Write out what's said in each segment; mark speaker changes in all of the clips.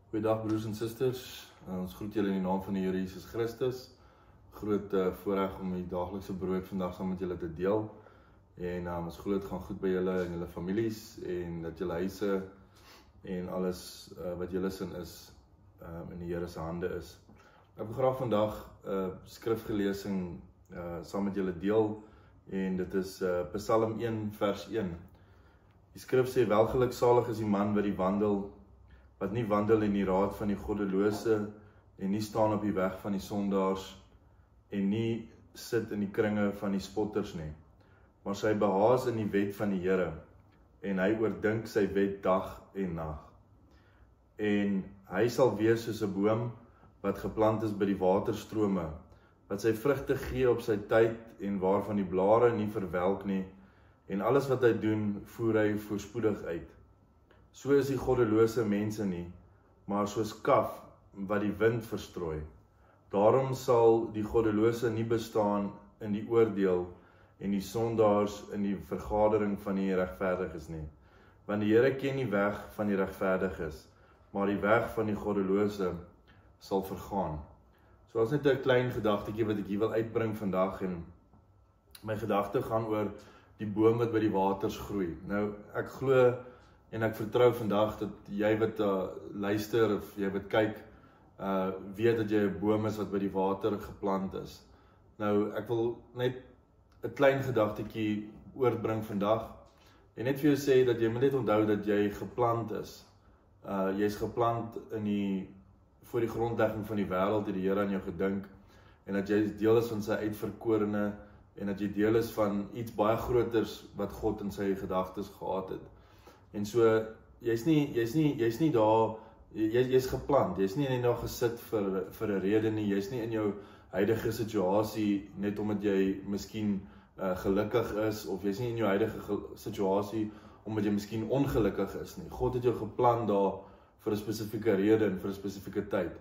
Speaker 1: Goeiedag broers en susters, ons groet julle in die naam van die Here Jesus Christus. Groot voorreg om die daaglikse brood vandag saam met julle te deel. En ons glo dit gaan goed by julle en julle families en dat julle huise en alles wat julle sin is in die Here se hande is. Ek wil graag vandag skrifgelesing saam met julle deel en dit is Psalm 1 vers 1. Die skrif sê: welgeluksalig is die man wat nie wandel in die raad van die goddelose en nie staan op die weg van die sondaars en nie sit in die kringe van die spotters nie, maar sy behaas in die wet van die Here en hy oordink sy wet dag en nag. En hy sal wees soos 'n boom wat geplant is by die waterstrome, wat sy vrugte gee op sy tyd en waarvan die blare nie verwelk nie, en alles wat hy doen, voer hy voorspoedig uit. So is die goddelose mense nie, maar soos kaf wat die wind verstrooi. Daarom sal die goddelose nie bestaan in die oordeel en die sondaars in die vergadering van die regverdiges nie. Want die Here ken die weg van die regverdiges, maar die weg van die goddelose sal vergaan. So as net 'n klein gedagtetjie wat ek hier wil uitbring vandag, en my gedagte gaan oor die boom wat by die waters groei. Nou, ek glo en ek vertrou vandag dat jy wat luister of jy wat kyk, weet dat jy 'n boom is wat by die water geplant is. Nou, ek wil net 'n klein gedagtetjie oorbring vandag en net vir jou sê dat jy moet net onthou dat jy geplant is. Jy's geplant voor die grondlegging van die wêreld, het die Here aan jou gedink, en dat jy deel is van sy uitverkorene en dat jy deel is van iets baie groters wat God in sy gedagtes gehad het. En so, jy's nie daar, jy's geplant, jy's nie net daar gesit vir 'n rede nie, jy's nie in jou huidige situasie net omdat jy miskien gelukkig is, of jy's nie in jou huidige situasie omdat jy miskien ongelukkig is nie. God het jou geplant daar vir 'n spesifieke rede en vir 'n spesifieke tyd.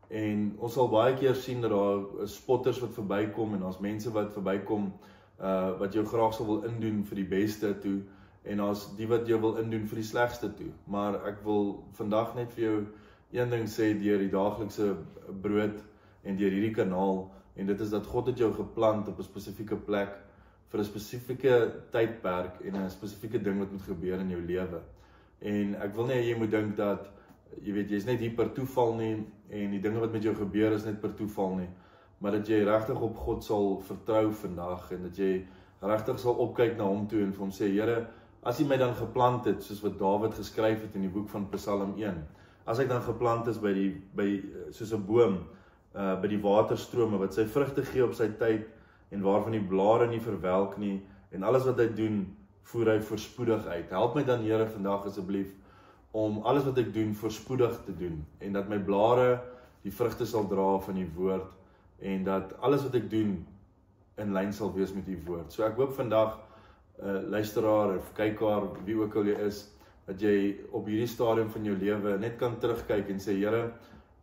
Speaker 1: En ons sal baie keer sien dat daar spotters wat verbykom, en daar's mense wat verbykom wat jou graag sal wil indoen vir die beste toe, en as die wat jou wil indoen vir die slegste toe. Maar ek wil vandag net vir jou een ding sê deur die daaglikse brood en deur hierdie kanaal, en dit is dat God het jou geplant op 'n spesifieke plek vir 'n spesifieke tydperk en 'n spesifieke ding wat moet gebeur in jou lewe. En ek wil nie jy moet dink dat jy's net hier per toeval nie, en die dinge wat met jou gebeur is net per toeval nie, maar dat jy regtig op God sal vertrou vandag, en dat jy regtig sal opkyk na hom toe en vir hom sê: Here, as hy my dan geplant het, soos wat Dawid geskryf het in die boek van Psalm 1, as ek dan geplant is soos 'n boom by die waterstrome, wat sy vrugte gee op sy tyd en waarvan die blare nie verwelk nie, en alles wat hy doen, voer hy voorspoedig uit. Help my dan, Here, vandag asseblief om alles wat ek doen voorspoedig te doen, en dat my blare die vrugte sal dra van die woord, en dat alles wat ek doen in lyn sal wees met die woord. So ek hoop vandag, luisteraar of kykaar, wie ook al jy is, dat jy op hierdie stadium van jou lewe net kan terugkyk en sê: Here,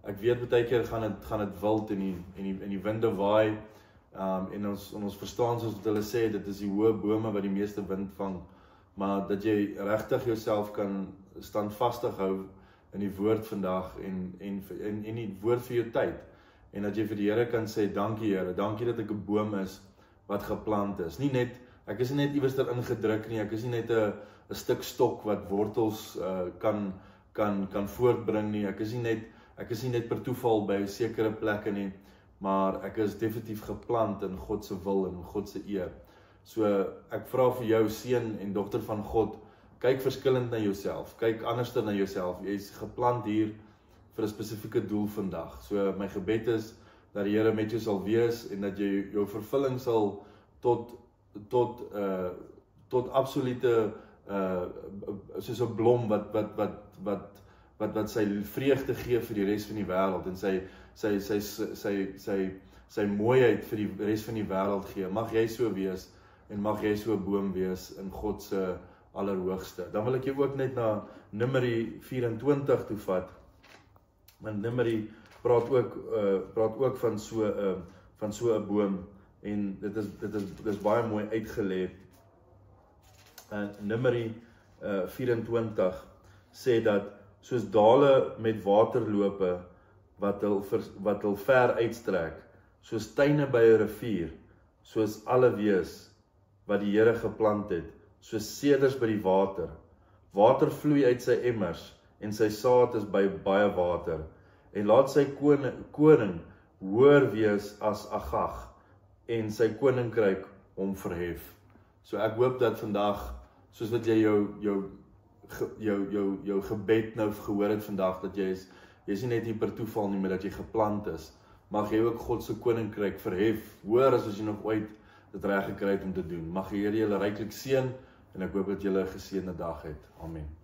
Speaker 1: ek weet baie keer gaan dit wild en die winde waai, en ons verstaan, soos wat hulle sê, dit is die hoë bome wat die meeste wind vang, maar dat jy regtig jouself kan standvastig hou in die woord vandag en die woord vir jou tyd, en dat jy vir die Here kan sê: dankie Here, dankie dat ek 'n boom is wat geplant is. Ek is nie net iewers daar ingedruk nie, ek is nie net 'n stuk stok wat wortels kan voortbring nie, ek is nie net per toeval by sekere plekke nie, maar ek is definitief geplant in God se wil en God se eer. So ek vra vir jou, seun en dogter van God, kyk verskillend na jouself, kyk anderster na jouself. Jy's geplant hier vir 'n spesifieke doel vandag. So my gebed is dat die Here met jou sal wees, en dat jy jou vervulling sal tot absolute soos 'n blom wat sy vreugde gee vir die res van die wêreld, en sy mooiheid vir die res van die wêreld gee. Mag jy so wees, en mag jy so 'n boom wees in God se allerhoogste. Dan wil ek jou ook net na Numeri 24 toe vat, want Numeri praat ook van so 'n boom, en dit is baie mooi uitgelê. Numeri 24 sê dat soos dale met waterlope wat hul ver uitstrek, soos tuine by 'n rivier, soos alle wees wat die Here geplant het, soos seders by die water. Water vloei uit sy emmers, en sy saad is by baie water, en laat sy koning hoër wees as Agag, en sy koninkryk hom verhef. So ek hoop dat vandag, soos wat jy jou gebed nou gehoor het vandag, dat jy is nie net hier per toeval nie, maar dat jy geplant is, mag jy ook God se koninkryk verhef, hoër as jy nog ooit dit reg gekry het om te doen. Mag die Here julle ryklik seën, en ek hoop dat julle 'n geseënde dag het. Amen.